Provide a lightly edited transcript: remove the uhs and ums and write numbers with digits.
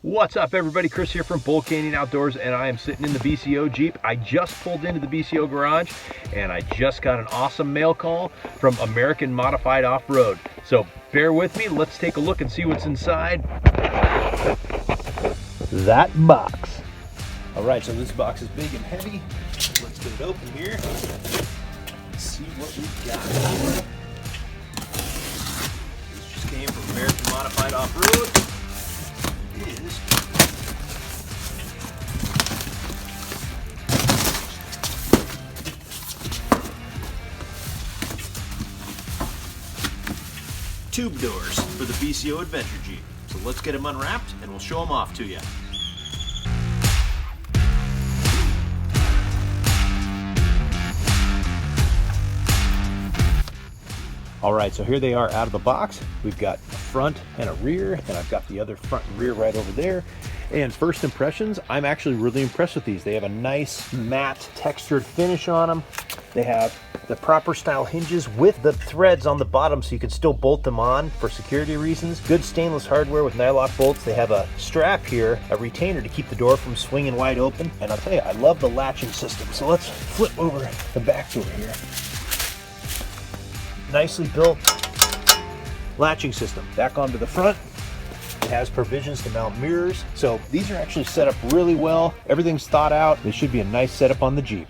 What's up everybody, Chris here from Bull Canyon Outdoors, and I am sitting in the BCO Jeep. I just pulled into the BCO garage and I just got an awesome mail call from American Modified Off-Road. So bear with me, let's take a look and see what's inside that box. All right, so this box is big and heavy. Let's get it open here. Let's see what we got. This just came from American Modified Off-Road. Is tube doors for the BCO Adventure Jeep. So let's get them unwrapped and we'll show them off to you. All right, so here they are out of the box. We've got a front and a rear, and I've got the other front and rear right over there. And first impressions, I'm actually really impressed with these. They have a nice matte textured finish on them. They have the proper style hinges with the threads on the bottom so you can still bolt them on for security reasons. Good stainless hardware with nylock bolts. They have a strap here, a retainer to keep the door from swinging wide open. And I'll tell you, I love the latching system. So let's flip over the back door here. Nicely built latching system. Back onto the front, it has provisions to mount mirrors. So these are actually set up really well. Everything's thought out. This should be a nice setup on the Jeep.